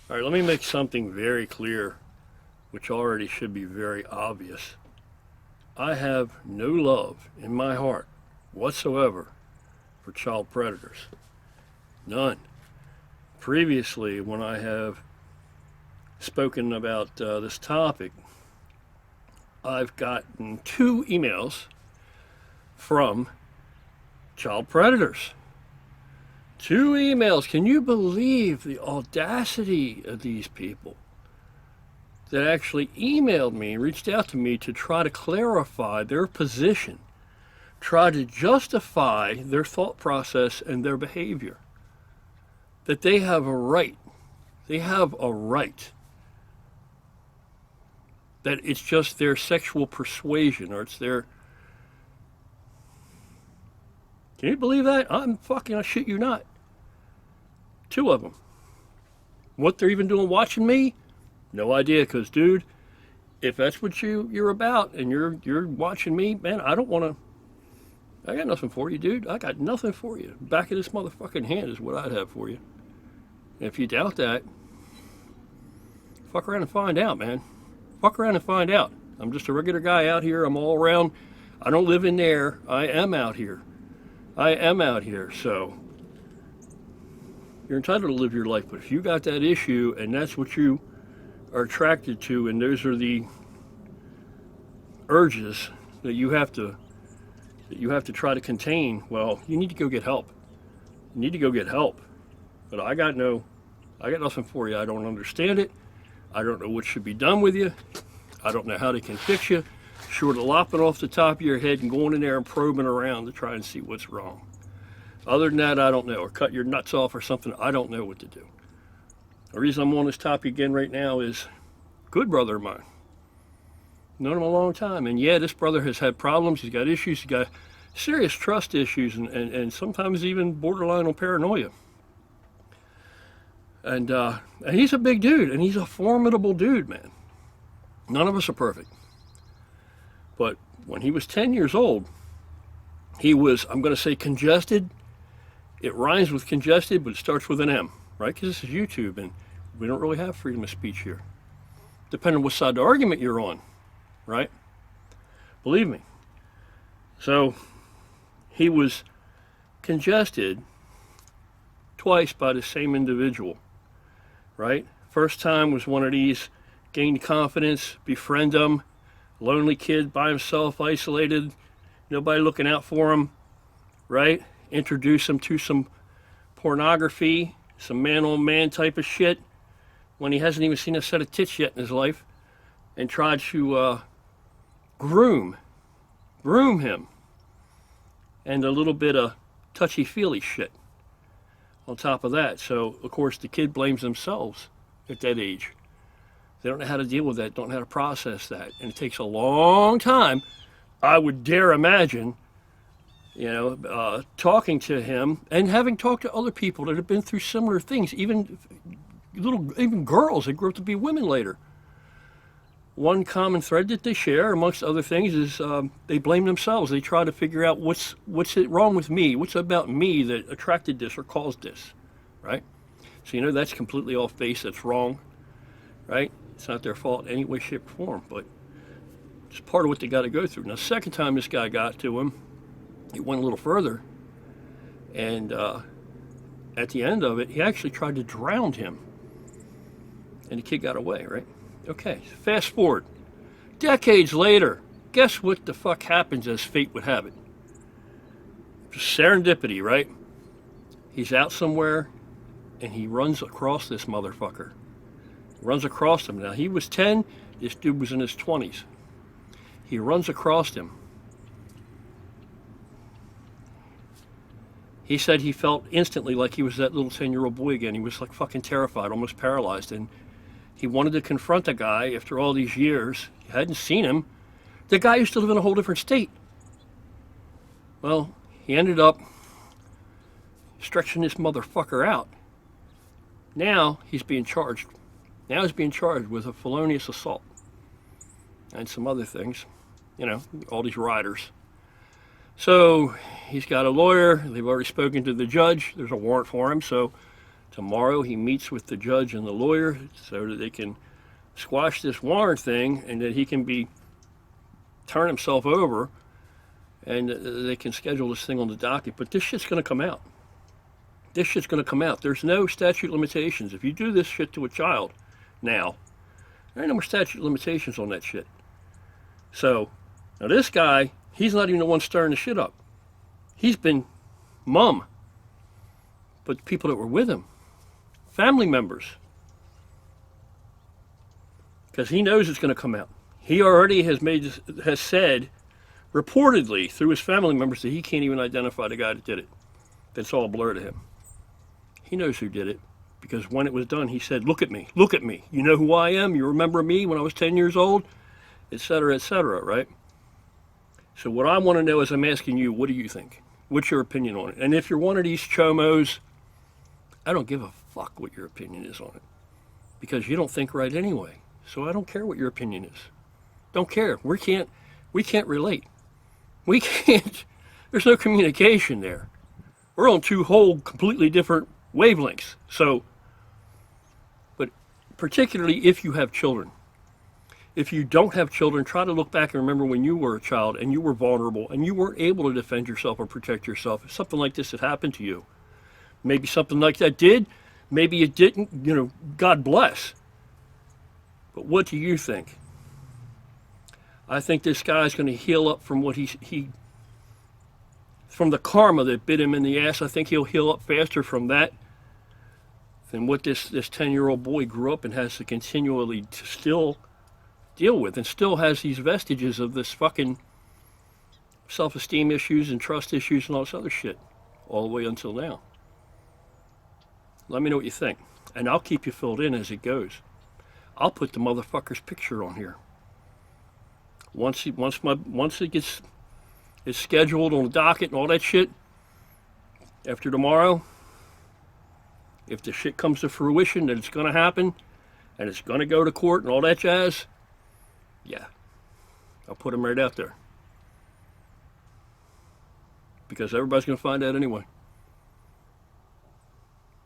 All right, let me make something very clear, which already should be very obvious. I have no love in my heart whatsoever for child predators. None. Previously, when I have spoken about this topic, I've gotten 2 emails from child predators. 2 emails. Can you believe the audacity of these people that actually emailed me, reached out to me to try to clarify their position, try to justify their thought process and their behavior? That they have a right. They have a right. That it's just their sexual persuasion or it's their. Can you believe that? I shit you not. 2 of them. What they're even doing watching me? No idea, because, dude, if that's what you're about and you're watching me, man, I don't want to. I got nothing for you, dude. I got nothing for you. Back of this motherfucking hand is what I'd have for you. And if you doubt that, fuck around and find out, man. Fuck around and find out. I'm just a regular guy out here. I'm all around. I don't live in there. I am out here. I am out here. So you're entitled to live your life. But if you got that issue and that's what you are attracted to, and those are the urges that you have to try to contain, well, you need to go get help. You need to go get help. But I got nothing for you. I don't understand it. I don't know what should be done with you. I don't know how they can fix you, short of lopping off the top of your head and going in there and probing around to try and see what's wrong. Other than that, I don't know. Or cut your nuts off or something. I don't know what to do. The reason I'm on this topic again right now is good brother of mine. Known him a long time. And yeah, this brother has had problems. He's got issues. He's got serious trust issues and sometimes even borderline on paranoia. And he's a big dude, and he's a formidable dude, man. None of us are perfect. But when he was 10 years old, he was, I'm going to say congested. It rhymes with congested, but it starts with an M, right? Because this is YouTube, and we don't really have freedom of speech here. Depending on what side of the argument you're on, right? Believe me. So he was congested twice by the same individual. Right? First time was one of these, gained confidence, befriend him, lonely kid by himself, isolated, nobody looking out for him, right? Introduce him to some pornography, some man-on-man type of shit, when he hasn't even seen a set of tits yet in his life, and tried to groom him, and a little bit of touchy-feely shit on top of that. So, of course, the kid blames themselves at that age. They don't know how to deal with that, don't know how to process that. And it takes a long time, I would dare imagine, talking to him and having talked to other people that have been through similar things, even girls that grew up to be women later. One common thread that they share, amongst other things, is they blame themselves. They try to figure out what's wrong with me, what's about me that attracted this or caused this, right? So, that's completely off base. That's wrong, right? It's not their fault in any way, shape, or form, but it's part of what they got to go through. Now, the second time this guy got to him, he went a little further, and at the end of it, he actually tried to drown him, and the kid got away, right? Okay, fast forward. Decades later, guess what the fuck happens as fate would have it? Just serendipity, right? He's out somewhere, and he runs across this motherfucker. Runs across him. Now, he was 10, this dude was in his 20s. He runs across him. He said he felt instantly like he was that little 10-year-old boy again. He was like fucking terrified, almost paralyzed, and he wanted to confront the guy after all these years. He hadn't seen him. The guy used to live in a whole different state. Well, he ended up stretching this motherfucker out. Now he's being charged. Now he's being charged with a felonious assault and some other things. All these riders. So he's got a lawyer. They've already spoken to the judge. There's a warrant for him. So Tomorrow he meets with the judge and the lawyer so that they can squash this warrant thing and that he can turn himself over and they can schedule this thing on the docket. But this shit's going to come out. This shit's going to come out. There's no statute of limitations. If you do this shit to a child now, there ain't no more statute of limitations on that shit. So, now this guy, he's not even the one stirring the shit up. He's been mum. But the people that were with him, family members, because he knows it's going to come out. He already has said, reportedly, through his family members, that he can't even identify the guy that did it. That's all a blur to him. He knows who did it, because when it was done, he said, look at me, you know who I am, you remember me when I was 10 years old, etc., right? So what I want to know is, I'm asking you, what do you think? What's your opinion on it? And if you're one of these chomos, I don't give a fuck what your opinion is on it, because you don't think right anyway. So I don't care what your opinion is. Don't care. We can't relate. We can't. There's no communication there. We're on two whole completely different wavelengths. So, but particularly if you have children. If you don't have children, try to look back and remember when you were a child and you were vulnerable and you weren't able to defend yourself or protect yourself. If something like this had happened to you, maybe something like that did, maybe it didn't, God bless. But what do you think? I think this guy's going to heal up from what from the karma that bit him in the ass. I think he'll heal up faster from that than what this 10-year-old boy grew up and has to continually still deal with, and still has these vestiges of this fucking self-esteem issues and trust issues and all this other shit all the way until now. Let me know what you think, and I'll keep you filled in as it goes. I'll put the motherfucker's picture on here. Once it gets scheduled on the docket and all that shit, after tomorrow, if the shit comes to fruition that it's going to happen and it's going to go to court and all that jazz, yeah, I'll put him right out there. Because everybody's going to find out anyway.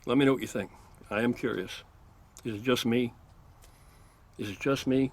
Let me know what you think. I am curious. Is it just me? Is it just me?